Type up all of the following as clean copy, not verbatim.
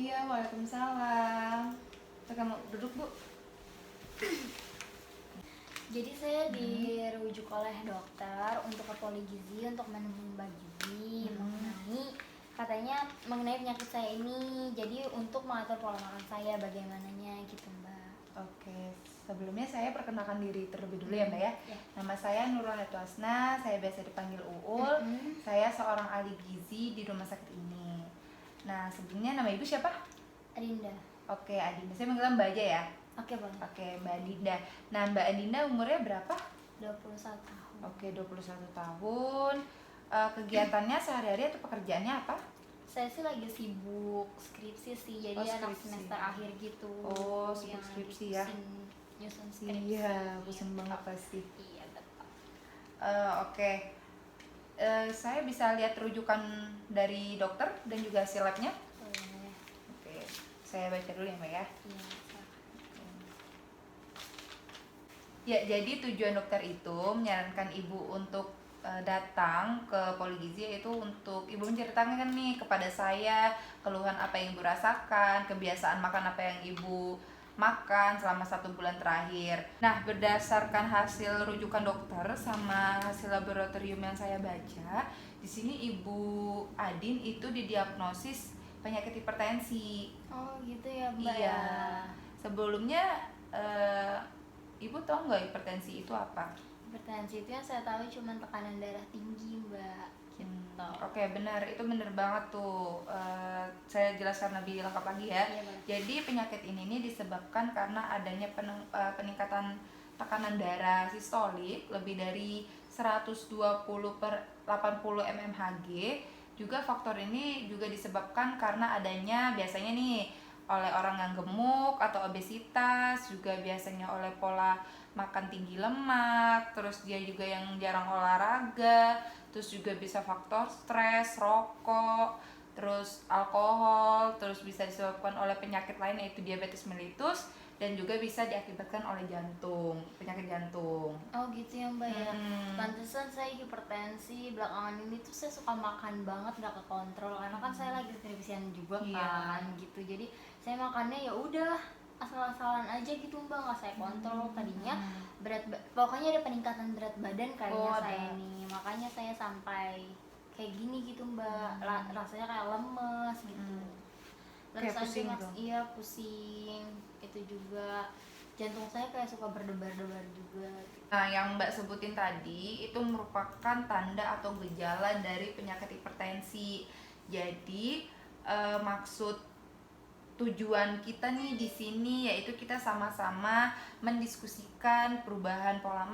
iya, waalaikumsalam. Kamu duduk, Bu. Jadi saya dirujuk oleh dokter untuk ke poligizi untuk menemui Mbak Gizi mengenai penyakit saya ini. Jadi untuk mengatur pola makan saya bagaimananya gitu, Mbak. Oke, sebelumnya saya perkenalkan diri terlebih dulu ya, Mbak ya. Ya. Nama saya Nurul Hasna, saya biasa dipanggil Uul. Saya seorang ahli gizi di rumah sakit ini. Nah, sebelumnya nama Ibu siapa? Adinda. Oke, Adinda. Saya manggil Mbak aja ya. Oke, boleh. Oke, Mbak Adinda. Nah, Mbak Adinda umurnya berapa? 21 tahun. Oke, 21 tahun. Kegiatannya sehari-hari atau pekerjaannya apa? Saya sih lagi sibuk skripsi sih, jadi anak skripsi. semester akhir gitu. Oh, sibuk yang skripsi lagi ya. nyusun skripsi. Iya, pusing banget pasti. Iya, betul. Oke. Saya bisa lihat rujukan dari dokter dan juga hasil labnya. Boleh. Oke, saya baca dulu ya, Mbak ya. Iya, silakan. Ya, jadi tujuan dokter itu menyarankan Ibu untuk datang ke poligizi, yaitu untuk Ibu menceritakan nih kepada saya keluhan apa yang Ibu rasakan, kebiasaan makan apa yang Ibu makan selama 1 bulan terakhir. Nah, berdasarkan hasil rujukan dokter sama hasil laboratorium yang saya baca, di sini Ibu Adin itu didiagnosis penyakit hipertensi. Oh gitu ya, Mbak. Iya. Sebelumnya Ibu tahu nggak hipertensi itu apa? Hipertensi itu yang saya tahu cuma tekanan darah tinggi, Mbak. Gitu. Oke, benar, itu benar banget tuh. Saya jelaskan lebih lengkap lagi ya. Iya, Mbak. Jadi penyakit ini disebabkan karena adanya peningkatan tekanan darah sistolik lebih dari 120/80 mmHg. Juga faktor ini juga disebabkan karena adanya biasanya nih oleh orang yang gemuk atau obesitas, juga biasanya oleh pola makan tinggi lemak, terus dia juga yang jarang olahraga, terus juga bisa faktor stres, rokok, terus alkohol, terus bisa disebabkan oleh penyakit lain yaitu diabetes mellitus, dan juga bisa diakibatkan oleh penyakit jantung. Oh gitu ya, Mbak ya. Pantesan saya hipertensi belakangan ini tuh saya suka makan banget gak kekontrol karena kan saya lagi skripsian juga kan gitu. Jadi saya makannya ya udah asal-asalan aja gitu, Mbak, nggak saya kontrol. Tadinya pokoknya ada peningkatan berat badan kayaknya saya nih, makanya saya sampai kayak gini gitu, Mbak. Rasanya kayak lemes gitu. Terus Kayak pusing aja gitu. iya pusing, itu juga jantung saya kayak suka berdebar-debar juga gitu. Nah, yang Mbak sebutin tadi itu merupakan tanda atau gejala dari penyakit hipertensi. Jadi maksud tujuan kita nih di sini yaitu kita sama-sama mendiskusikan perubahan pola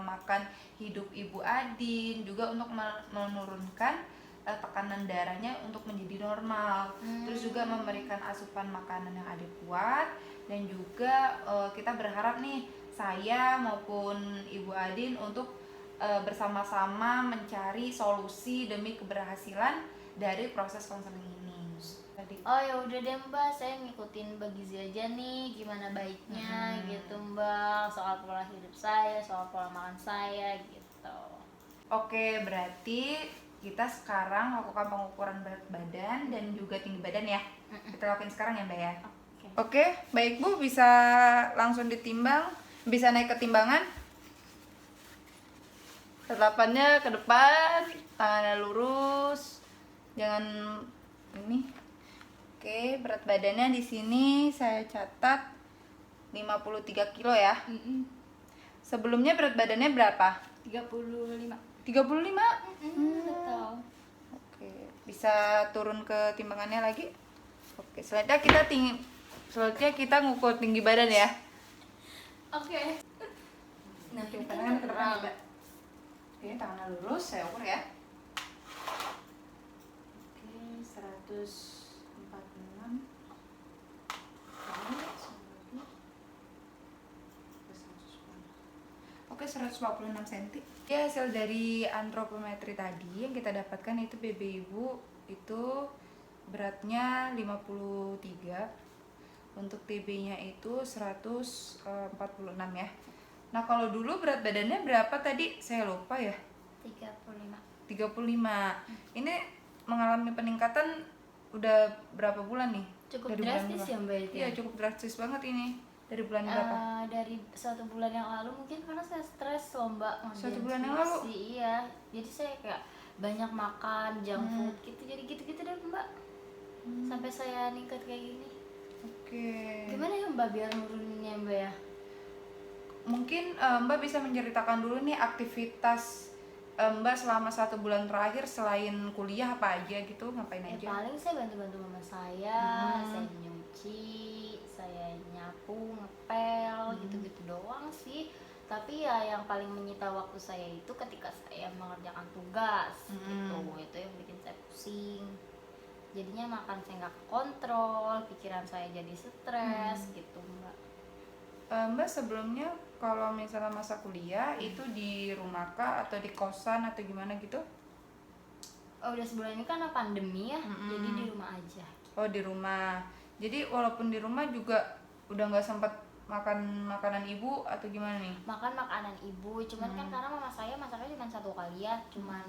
makan hidup Ibu Adin, juga untuk menurunkan tekanan darahnya untuk menjadi normal. Terus juga memberikan asupan makanan yang adekuat, dan juga kita berharap nih saya maupun Ibu Adin untuk bersama-sama mencari solusi demi keberhasilan dari proses konseling ini. Tadi. Oh ya udah deh, Mbak, saya ngikutin Mbak Gizi aja nih gimana baiknya gitu, Mbak, soal pola hidup saya, soal pola makan saya gitu. Oke, berarti kita sekarang lakukan pengukuran berat badan dan juga tinggi badan ya. Kita lakukan sekarang ya, Mbak ya. Oke, baik Bu, bisa langsung ditimbang, bisa naik ke timbangan. Tatapannya ke depan, tangannya lurus, jangan ini. Oke, berat badannya di sini saya catat 53 kilo ya. Sebelumnya berat badannya berapa? 35. 35? Betul. Oke, bisa turun ke timbangannya lagi. Oke, selanjutnya kita ngukur tinggi badan ya. Oke. Nah, Oke, tangan ke depan, Mbak. Oke, tangannya lurus, saya ukur ya. Oke, 146. Oke, 146 cm. Ya, hasil dari antropometri tadi yang kita dapatkan itu BB Ibu itu beratnya 53. Untuk TB-nya itu 146 ya. Nah, kalau dulu berat badannya berapa tadi? Saya lupa ya. 35. 35. Ini mengalami peningkatan udah berapa bulan nih? Cukup Dari bulan drastis berapa? ya Mbak itu Iya ya? cukup drastis banget ini. Dari bulan berapa? Dari 1 bulan yang lalu mungkin karena saya stres loh Mbak ngerjain 1 bulan yang lalu? skripsi. Iya, jadi saya kayak banyak makan junk food gitu, jadi gitu-gitu deh Mbak. Sampai saya ningkat kayak gini. Oke. Gimana ya Mbak biar nuruninnya Mbak ya? Mungkin Mbak bisa menceritakan dulu nih aktivitas Mbak selama 1 bulan terakhir selain kuliah apa aja gitu, ngapain Ya aja? paling saya bantu-bantu mama saya nyuci, saya nyapu, ngepel, gitu-gitu doang sih. Tapi ya yang paling menyita waktu saya itu ketika saya mengerjakan tugas gitu. Itu yang bikin saya pusing. Jadinya makan saya nggak kontrol, pikiran saya jadi stres gitu Mbak. Mbak sebelumnya kalau misalnya masa kuliah itu di rumah kah atau di kosan atau gimana gitu? Oh, udah sebulan ini karena pandemi ya, jadi di rumah aja. Oh di rumah. Jadi walaupun di rumah juga udah nggak sempat makan makanan ibu atau gimana nih? Makan makanan ibu, cuman kan karena mama saya masaknya cuma 1 kali ya, cuman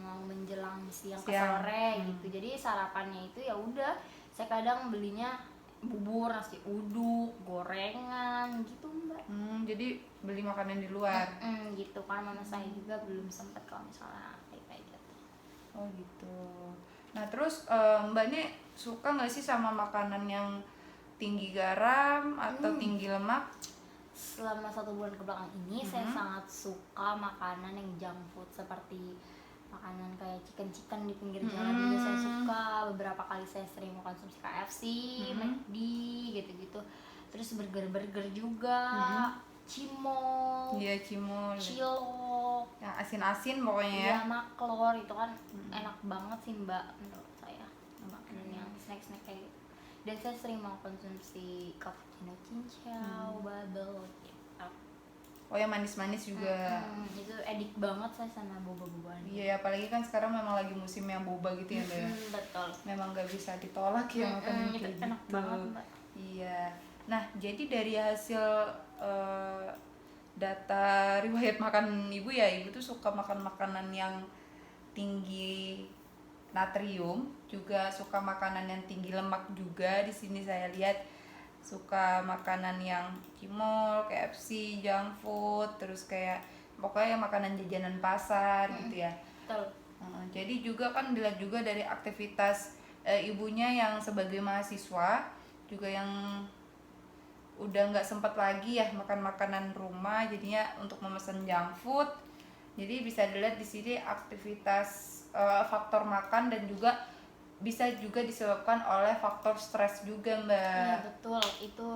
mau menjelang siang ke Siang. sore gitu. Jadi sarapannya itu ya udah, saya kadang belinya bubur, nasi uduk, gorengan gitu Mbak. Jadi beli makanan di luar. Gitu kan mama saya juga belum sempat kalau misalnya kayak gitu. Oh gitu. Nah terus mbaknya suka nggak sih sama makanan yang tinggi garam atau tinggi lemak? Selama 1 bulan kebelakang ini saya sangat suka makanan yang junk food, seperti makanan kayak chicken di pinggir jalan juga saya suka. Beberapa kali saya sering mengkonsumsi KFC, McD gitu-gitu. Terus burger juga, cimol, Iya cimol. cilok, Yang asin-asin pokoknya ya. ya maklor itu kan enak banget sih Mbak menurut saya, makanan yang snack-snack kayak gitu. Dan saya sering mengkonsumsi cappuccino, cincau, bubble gitu. Oh yang manis-manis juga. Itu edik banget saya sama boba-bobaan. Iya apalagi kan sekarang memang lagi musim yang boba gitu ya Mbak ya. Betul. Memang nggak bisa ditolak ya makanan Itu kayak enak gitu. banget Mbak. Iya. Nah jadi dari hasil data riwayat makan ibu ya, ibu tuh suka makan makanan yang tinggi natrium, juga suka makanan yang tinggi lemak juga. Di sini saya lihat suka makanan yang cimol, KFC, junk food, terus kayak pokoknya makanan jajanan pasar gitu ya. Betul. Jadi juga kan dilihat juga dari aktivitas ibunya yang sebagai mahasiswa juga yang udah nggak sempat lagi ya makan makanan rumah, jadinya untuk memesan junk food. Jadi bisa dilihat di sini aktivitas faktor makan dan juga bisa juga disebabkan oleh faktor stres juga Mbak. Iya betul, itu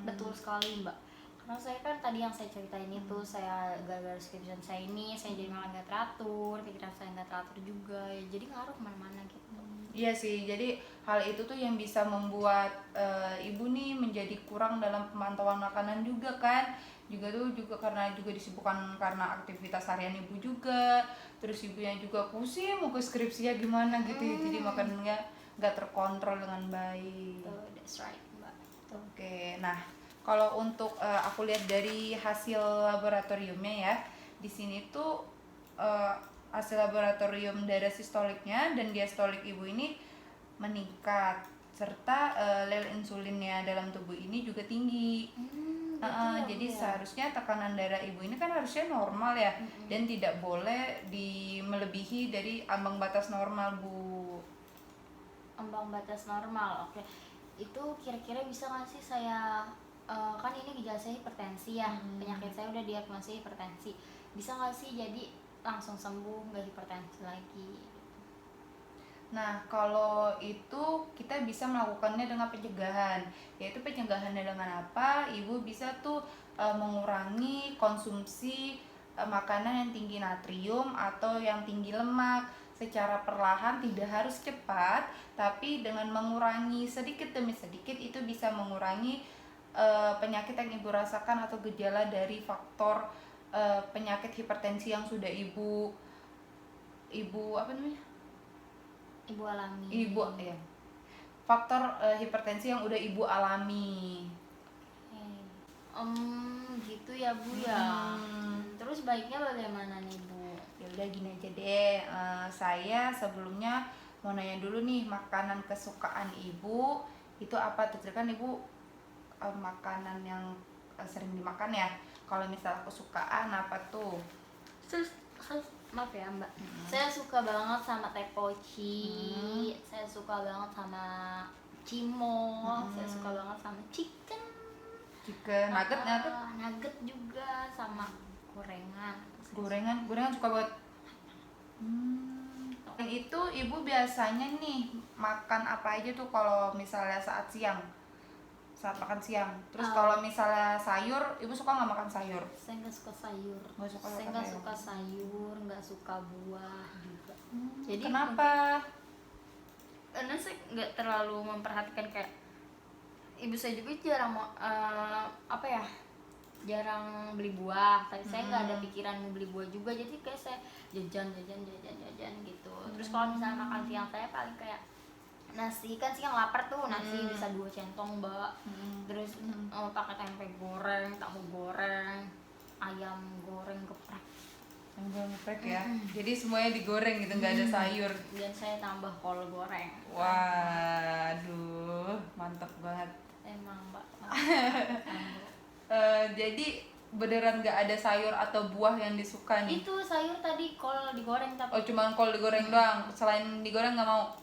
betul sekali Mbak. Karena saya kan tadi yang saya ceritain itu, saya gara-gara skripsian saya ini, saya jadi malah nggak teratur, pikiran saya nggak teratur juga, ya jadi ngaruh kemana-mana gitu. Iya sih, jadi hal itu tuh yang bisa membuat ibu nih menjadi kurang dalam pemantauan makanan juga kan. Juga tuh juga karena juga disibukkan karena aktivitas harian ibu juga. Terus ibunya juga pusing mau ke skripsinya gimana gitu ya. Jadi makanannya nggak terkontrol dengan baik. That's right Mbak. Oke, nah kalau untuk aku lihat dari hasil laboratoriumnya ya, di sini tuh hasil laboratorium darah sistoliknya dan diastolik ibu ini meningkat, serta level insulinnya dalam tubuh ini juga tinggi. Jadi seharusnya tekanan darah ibu ini kan harusnya normal ya, dan tidak boleh melebihi dari ambang batas normal Bu. Ambang batas normal, oke. Itu kira-kira bisa nggak sih saya, kan ini gejala saya hipertensi ya, penyakit saya udah diagnosis hipertensi, bisa nggak sih jadi langsung sembuh nggak hipertensi lagi? Nah kalau itu kita bisa melakukannya dengan pencegahan, yaitu pencegahannya dengan apa? Ibu bisa tuh mengurangi konsumsi makanan yang tinggi natrium atau yang tinggi lemak secara perlahan, tidak harus cepat, tapi dengan mengurangi sedikit demi sedikit itu bisa mengurangi penyakit yang ibu rasakan atau gejala dari faktor penyakit hipertensi yang sudah ibu apa namanya? Ibu alami. Ibu ya. Faktor hipertensi yang udah ibu alami. Gitu ya Bu ya. Terus baiknya bagaimana nih Bu? Ya udah gini aja deh, saya sebelumnya mau nanya dulu nih, makanan kesukaan ibu itu apa tuh? Kan ibu makanan yang sering dimakan ya. Kalau misal kesukaan apa tuh? Maaf ya mbak, saya suka banget sama tepoci, saya suka banget sama cimol, saya suka banget sama chicken, Nugget nugget juga, sama gorengan. gorengan suka banget. Dan itu ibu biasanya nih makan apa aja tuh kalau misalnya saat makan siang? Terus kalau misalnya sayur, ibu suka nggak makan sayur? Saya nggak suka sayur. Saya nggak suka sayur, nggak suka buah juga. Jadi kenapa? Karena saya nggak terlalu memperhatikan, kayak ibu saya juga jarang jarang beli buah. Tapi saya nggak ada pikiran mau beli buah juga. Jadi kayak saya jajan gitu. Terus kalau misalnya makan siang saya paling kayak nasi, kan siang lapar tuh, nasi bisa 2 centong mbak. Terus pakai tempe goreng, tahu goreng, ayam goreng geprek. Ya. Jadi semuanya digoreng gitu, nggak ada sayur. Dan saya tambah kol goreng. Waduh, mantap banget. Emang mbak. Jadi beneran nggak ada sayur atau buah yang disuka nih? Itu sayur tadi kol digoreng tapi. Oh, cuma kol digoreng doang. Selain digoreng nggak mau?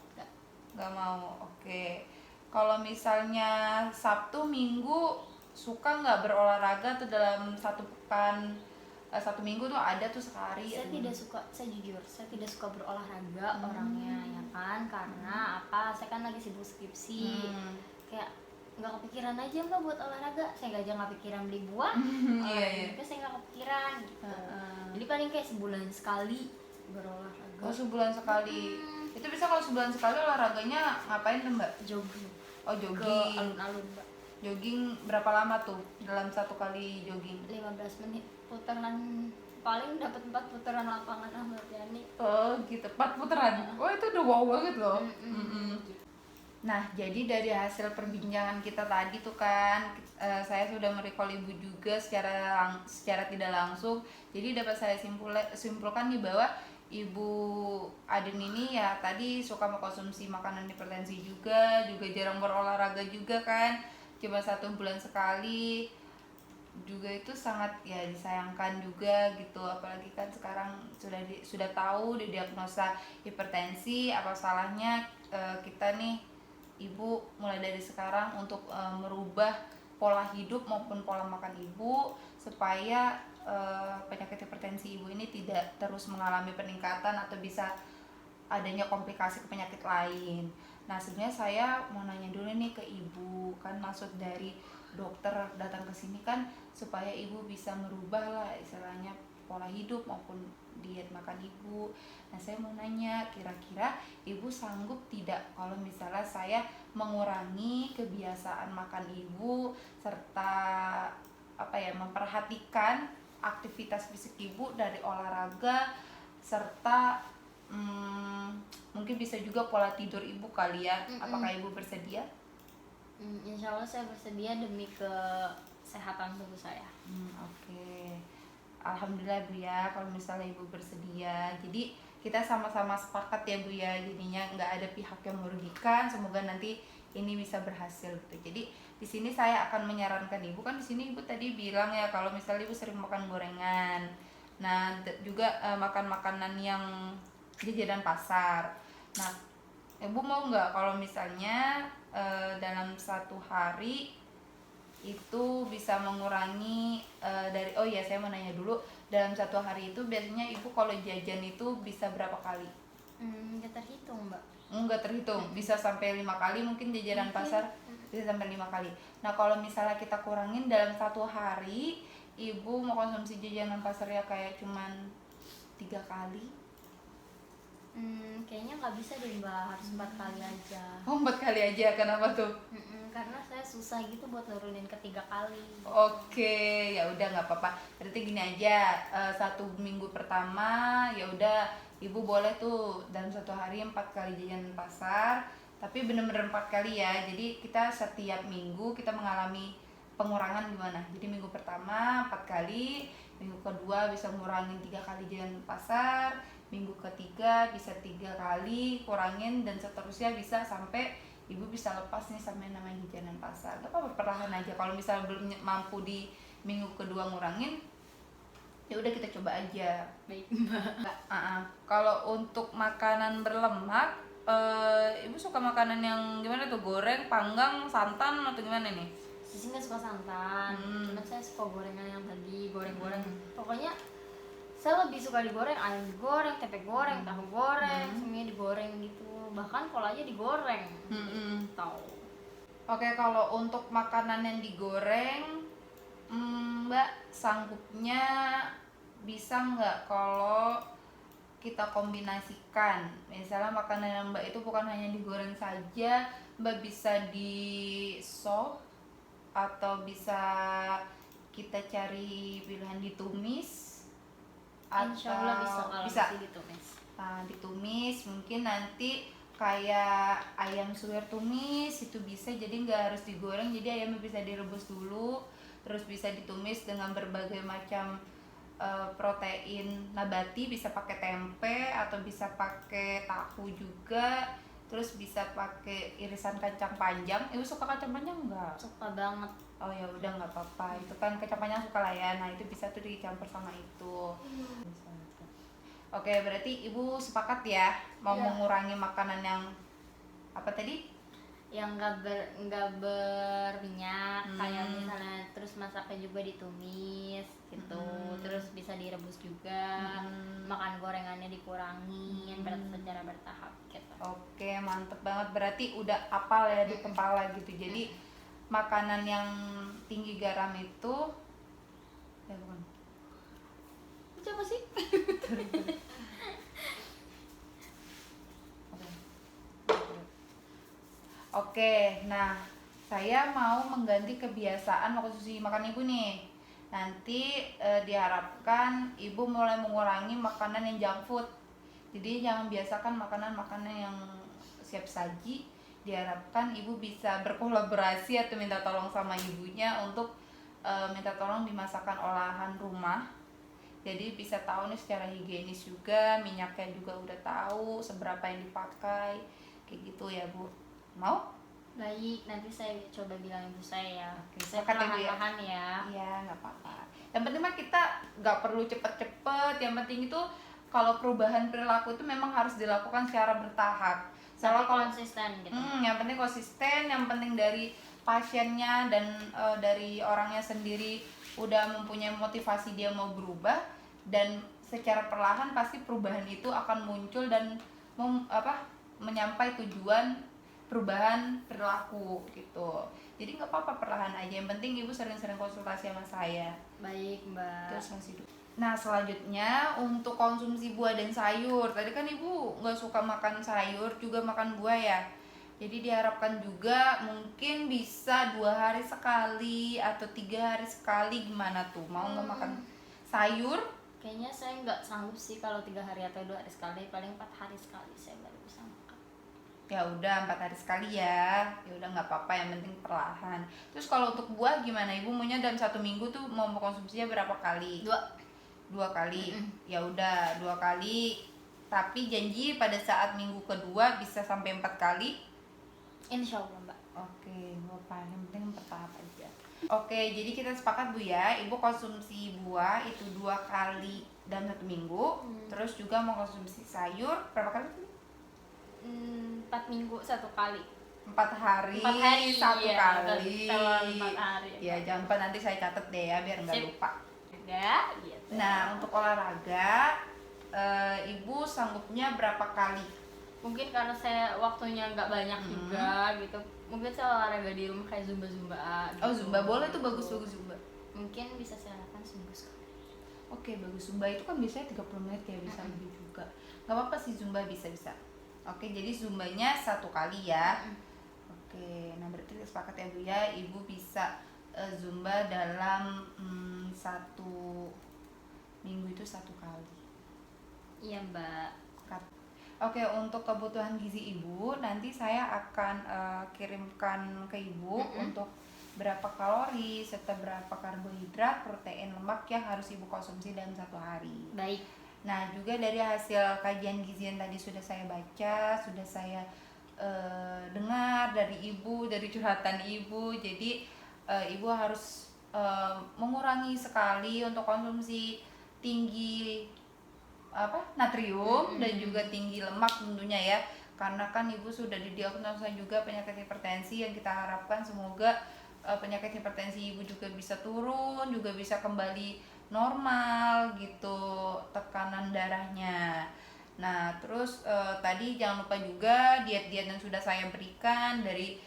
Nggak mau. Oke. Kalau misalnya Sabtu Minggu suka nggak berolahraga tuh dalam satu pekan? Satu minggu tuh ada tuh sekali. Saya tidak suka, saya jujur, saya tidak suka berolahraga orangnya ya kan, karena apa? Saya kan lagi sibuk skripsi, kayak nggak kepikiran aja mbak buat olahraga. Saya nggak kepikiran beli buah, olahraga saya nggak kepikiran gitu. Jadi paling kayak sebulan sekali berolahraga. Oh, sebulan sekali. Itu bisa kalau sebulan sekali olahraganya ngapain tuh mbak? Jogging. Oh, jogging. Ke alun-alun mbak. Jogging berapa lama tuh dalam satu kali jogging? 15 menit. Putaran paling dapat 4 putaran lapangan Ahmad Yani. Oh gitu, 4 putaran. Oh itu udah wow banget loh. Nah, jadi dari hasil perbincangan kita tadi tuh kan, saya sudah merecall ibu juga secara tidak langsung. Jadi dapat saya simpulkan nih bahwa ibu Aden ini ya tadi suka mengkonsumsi makanan hipertensi juga jarang berolahraga juga kan, cuma 1 bulan sekali. Juga itu sangat ya disayangkan juga gitu, apalagi kan sekarang sudah tahu didiagnosa hipertensi. Apa salahnya kita nih ibu mulai dari sekarang untuk merubah pola hidup maupun pola makan ibu supaya penyakit hipertensi ibu ini tidak terus mengalami peningkatan atau bisa adanya komplikasi ke penyakit lain. Nah, sebenarnya saya mau nanya dulu nih ke ibu, kan maksud dari dokter datang ke sini kan supaya ibu bisa merubah lah istilahnya pola hidup maupun diet makan ibu. Nah, saya mau nanya, kira-kira ibu sanggup tidak kalau misalnya saya mengurangi kebiasaan makan ibu serta memperhatikan aktivitas fisik ibu dari olahraga serta mungkin bisa juga pola tidur ibu kali ya. Apakah ibu bersedia? Insya Allah saya bersedia demi kesehatan tubuh saya. Oke. Alhamdulillah Bu ya kalau misalnya ibu bersedia. Jadi kita sama-sama sepakat ya Bu ya, jadinya nggak ada pihak yang merugikan. Semoga nanti ini bisa berhasil gitu. Jadi di sini saya akan menyarankan ibu, kan di sini ibu tadi bilang ya kalau misalnya ibu sering makan gorengan. Nah, juga makan makanan yang jajanan pasar. Nah, ibu mau nggak kalau misalnya dalam 1 hari itu bisa mengurangi saya mau nanya dulu, dalam 1 hari itu biasanya ibu kalau jajan itu bisa berapa kali? Nggak terhitung mbak. Nggak terhitung, bisa sampai 5 kali mungkin jajanan pasar, bisa sampai 5 kali. Nah, kalau misalnya kita kurangin dalam 1 hari ibu mau konsumsi jajanan pasar ya kayak cuman 3 kali. Kayaknya nggak bisa deh mbak, harus 4 kali aja. Oh, 4 kali aja, kenapa tuh? Karena saya susah gitu buat nurunin ke 3 kali. Oke, ya udah nggak apa-apa. Berarti gini aja, 1 minggu pertama ya udah ibu boleh tuh dalam 1 hari 4 kali jajan pasar, tapi bener-bener 4 kali ya. Jadi kita setiap minggu kita mengalami pengurangan gimana. Jadi minggu pertama 4 kali, minggu kedua bisa ngurangin 3 kali jajan pasar, minggu ketiga bisa 3 kali, kurangin dan seterusnya bisa sampai ibu bisa lepas nih sama yang namanya jajanan pasar. Gak apa-apa, perlahan aja. Kalau misalnya belum mampu di minggu kedua ngurangin, ya udah kita coba aja. Baik mbak. Kalau untuk makanan berlemak, ibu suka makanan yang gimana tuh? Goreng, panggang, santan atau gimana nih? Sisi nggak suka santan, cuman saya suka gorengan yang tadi, goreng-goreng. Pokoknya saya lebih suka digoreng, ayam digoreng, tempe goreng, tahu goreng, semuanya digoreng gitu. Bahkan kolanya digoreng. Tahu. Oke, kalau untuk makanan yang digoreng, Mbak sanggupnya bisa nggak kalau kita kombinasikan? Misalnya makanan yang Mbak itu bukan hanya digoreng saja, Mbak bisa di sop atau bisa kita cari pilihan ditumis, Insya Allah bisa kalau bisa masih ditumis. ditumis. Mungkin nanti kayak ayam suwir tumis itu bisa, jadi nggak harus digoreng, jadi ayamnya bisa direbus dulu terus bisa ditumis dengan berbagai macam protein nabati, bisa pakai tempe atau bisa pakai tahu juga, terus bisa pakai irisan kacang panjang. Ibu suka kacang panjang nggak? Suka banget. Oh ya udah nggak apa-apa, itu kan kacang panjang suka lah ya. Nah itu bisa tuh dicampur sama itu. Oke, berarti ibu sepakat ya mau Iya. mengurangi makanan yang apa tadi? Yang nggak berminyak, kayak misalnya terus masaknya juga ditumis gitu, terus bisa direbus juga, makan gorengannya dikurangin secara bertahap gitu. Oke, mantep banget. Berarti udah apal ya di kepala gitu. Jadi makanan yang tinggi garam itu ya bukan. Itu apa sih? Oke, nah saya mau mengganti kebiasaan mengkonsumsi makan ibu nih. Nanti diharapkan ibu mulai mengurangi makanan yang junk food. Jadi jangan biasakan makanan-makanan yang siap saji. Diharapkan ibu bisa berkolaborasi atau minta tolong sama ibunya untuk minta tolong dimasakkan olahan rumah. Jadi bisa tahu nih secara higienis juga, minyaknya juga udah tahu seberapa yang dipakai, kayak gitu ya Bu. Mau? Baik, nanti saya coba bilang ibu saya ya. Oke, Saya silakan ya, Bu, ya. perlahan-lahan ya. Iya, nggak apa-apa. Yang penting mah kita nggak perlu cepet-cepet. Yang penting itu kalau perubahan perilaku itu memang harus dilakukan secara bertahap. Tapi Kalau konsisten gitu. yang penting konsisten, yang penting dari pasiennya dan dari orangnya sendiri udah mempunyai motivasi dia mau berubah, dan secara perlahan pasti perubahan itu akan muncul dan menyampai tujuan perubahan perilaku gitu. Jadi nggak apa-apa, perlahan aja. Yang penting ibu sering-sering konsultasi sama saya. Baik mbak. Terus masih dulu. Nah selanjutnya untuk konsumsi buah dan sayur. Tadi kan ibu nggak suka makan sayur, juga makan buah ya. Jadi diharapkan juga mungkin bisa 2 hari sekali atau 3 hari sekali, gimana tuh? Mau nggak makan sayur? Kayaknya saya nggak sanggup sih kalau 3 hari atau 2 hari sekali, paling 4 hari sekali saya baru bisa makan. Ya udah 4 hari sekali ya. Ya udah nggak apa-apa, yang penting perlahan. Terus kalau untuk buah gimana? Ibu maunya dalam 1 minggu tuh mau konsumsinya berapa kali? 2 kali. Ya udah 2 kali. Tapi janji pada saat minggu kedua bisa sampai 4 kali. Insya Allah mbak. Oke, nggak apa, yang penting bertahap aja. Oke, jadi kita sepakat Bu ya, ibu konsumsi buah itu 2 kali dalam 1 minggu. Terus juga mau konsumsi sayur berapa kali tuh? 4 minggu 1 kali. 4 hari, 4 hari 1 iya, kali. telur 4 hari. Ya jangan lupa, nanti saya catat deh ya biar nggak Sip. lupa. Udah gitu. Nah untuk olahraga, ibu sanggupnya berapa kali? Mungkin karena saya waktunya nggak banyak juga gitu, mungkin saya olahraga di rumah kayak zumba gitu. Oh zumba boleh tuh, bagus zumba. Mungkin bisa saya lakukan seminggu sekali. Oke bagus, zumba itu kan biasanya 30 menit ya, bisa lebih juga. Gak apa-apa sih, zumba bisa. Oke, jadi zumbanya 1 kali ya. Oke, nah berarti kita sepakat ya Bu ya, ibu bisa zumba dalam 1 minggu itu 1 kali. Iya mbak. Oke, untuk kebutuhan gizi ibu nanti saya akan kirimkan ke ibu untuk berapa kalori serta berapa karbohidrat, protein, lemak yang harus ibu konsumsi dalam 1 hari. Baik. Nah, juga dari hasil kajian gizi yang tadi sudah saya baca, sudah saya dengar dari ibu, dari curhatan ibu. Jadi ibu harus mengurangi sekali untuk konsumsi tinggi natrium dan juga tinggi lemak tentunya ya, karena kan ibu sudah didiagnosa juga penyakit hipertensi, yang kita harapkan semoga penyakit hipertensi ibu juga bisa turun, juga bisa kembali normal gitu tekanan darahnya. Nah, terus tadi jangan lupa juga diet-diet yang sudah saya berikan, dari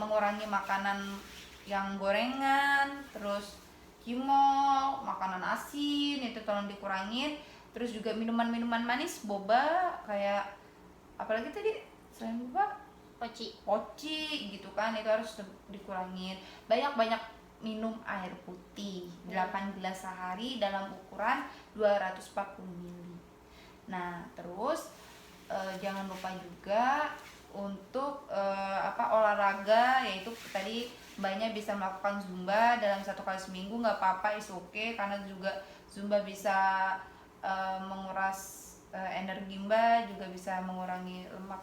mengurangi makanan yang gorengan, terus cimol, makanan asin itu tolong dikurangin. Terus juga minuman-minuman manis, boba, kayak apalagi tadi selain boba, poci gitu kan, itu harus dikurangin. Banyak-banyak minum air putih 8 gelas sehari dalam ukuran 240 ml. Nah, terus jangan lupa juga untuk olahraga, yaitu tadi mbaknya bisa melakukan zumba dalam 1 kali seminggu, nggak apa-apa, is okay, karena juga zumba bisa menguras energi mbak, juga bisa mengurangi lemak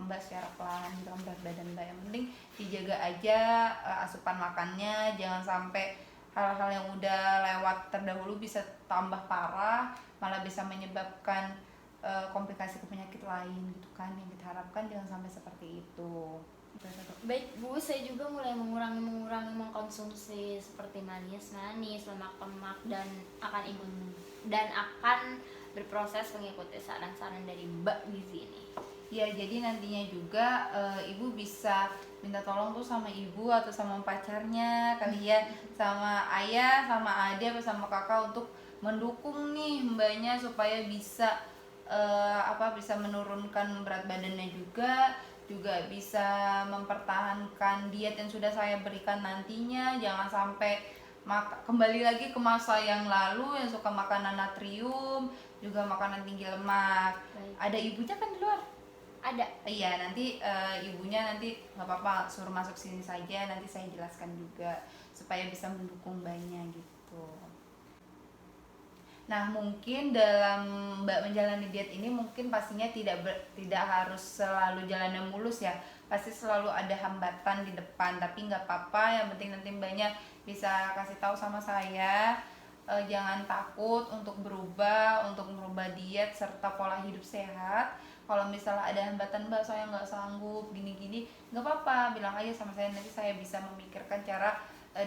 mbak secara pelan, dalam berat badan mbak. Yang penting dijaga aja asupan makannya, jangan sampai hal-hal yang udah lewat terdahulu bisa tambah parah, malah bisa menyebabkan komplikasi ke penyakit lain gitu kan. Yang kita harapkan jangan sampai seperti itu. Baik Bu, saya juga mulai mengurangi mengkonsumsi seperti manis, lemak-lemak, dan akan berproses mengikuti saran-saran dari Mbak Gizi ini. Ya, jadi nantinya juga ibu bisa minta tolong tuh sama ibu atau sama pacarnya kali ya, sama ayah, sama adik, atau sama kakak untuk mendukung nih mbaknya supaya bisa bisa menurunkan berat badannya, juga bisa mempertahankan diet yang sudah saya berikan nantinya. Jangan sampai kembali lagi ke masa yang lalu yang suka makanan natrium, juga makanan tinggi lemak. Baik. Ada ibunya kan di luar? Ada. Iya, nanti ibunya nanti nggak apa-apa, suruh masuk sini saja, nanti saya jelaskan juga supaya bisa mendukung mbaknya gitu. Nah, mungkin dalam mbak menjalani diet ini mungkin pastinya tidak harus selalu jalannya mulus ya, pasti selalu ada hambatan di depan, tapi nggak apa-apa, yang penting nanti mbaknya bisa kasih tahu sama saya. Jangan takut untuk merubah diet serta pola hidup sehat. Kalau misalnya ada hambatan, mbak saya nggak sanggup gini-gini, nggak apa-apa, bilang aja sama saya, nanti saya bisa memikirkan cara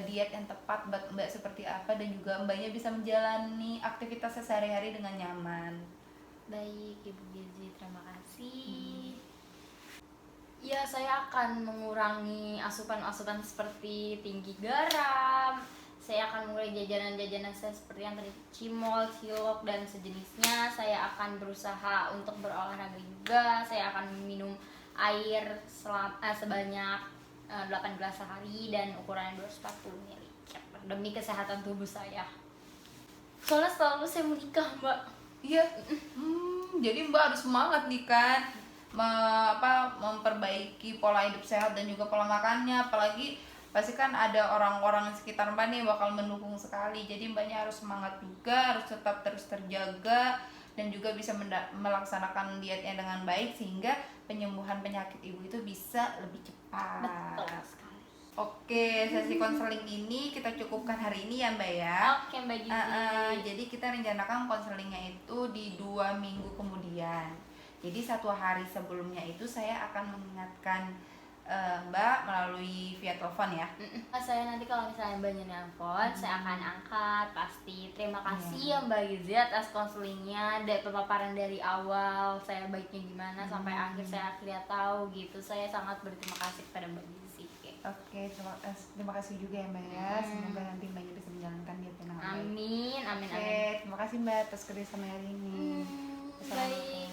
diet yang tepat buat mbak seperti apa, dan juga mbaknya bisa menjalani aktivitasnya sehari-hari dengan nyaman. Baik Ibu Gizi, terima kasih. Ya, saya akan mengurangi asupan-asupan seperti tinggi garam. Saya akan mulai jajanan-jajanan saya seperti yang tadi, cimol, cilok, dan sejenisnya. Saya akan berusaha untuk berolahraga juga. Saya akan minum air sebanyak 8 gelas sehari dan ukurannya 240 ml demi kesehatan tubuh saya. Soalnya selalu saya menikah, Mbak. Iya. Jadi mbak harus semangat nih kan, memperbaiki pola hidup sehat dan juga pola makannya. Apalagi pasti kan ada orang-orang sekitar mbak nih bakal mendukung sekali. Jadi mbaknya harus semangat juga, harus tetap terus terjaga, dan juga bisa melaksanakan dietnya dengan baik sehingga penyembuhan penyakit ibu itu bisa lebih cepat. Betul sekali. Oke, sesi konseling ini kita cukupkan hari ini ya mbak ya. Oke Mbak Gizi. Jadi kita rencanakan konselingnya itu di 2 minggu kemudian. Jadi 1 hari sebelumnya itu saya akan mengingatkan mbak melalui via telepon ya. Saya nanti kalau misalnya mbaknya nelpon, saya akan angkat pasti. Terima kasih ya Mbak Gizi atas konselingnya, pemaparan dari awal saya baiknya gimana sampai akhir saya akhirnya tahu gitu. Saya sangat berterima kasih kepada Mbak Gizi. Oke, terima kasih juga ya mbak ya. Semoga nanti mbaknya bisa menjalankan dietnya dengan baik. Amin. Oke, terima kasih mbak atas kerjasama hari ini. Baik.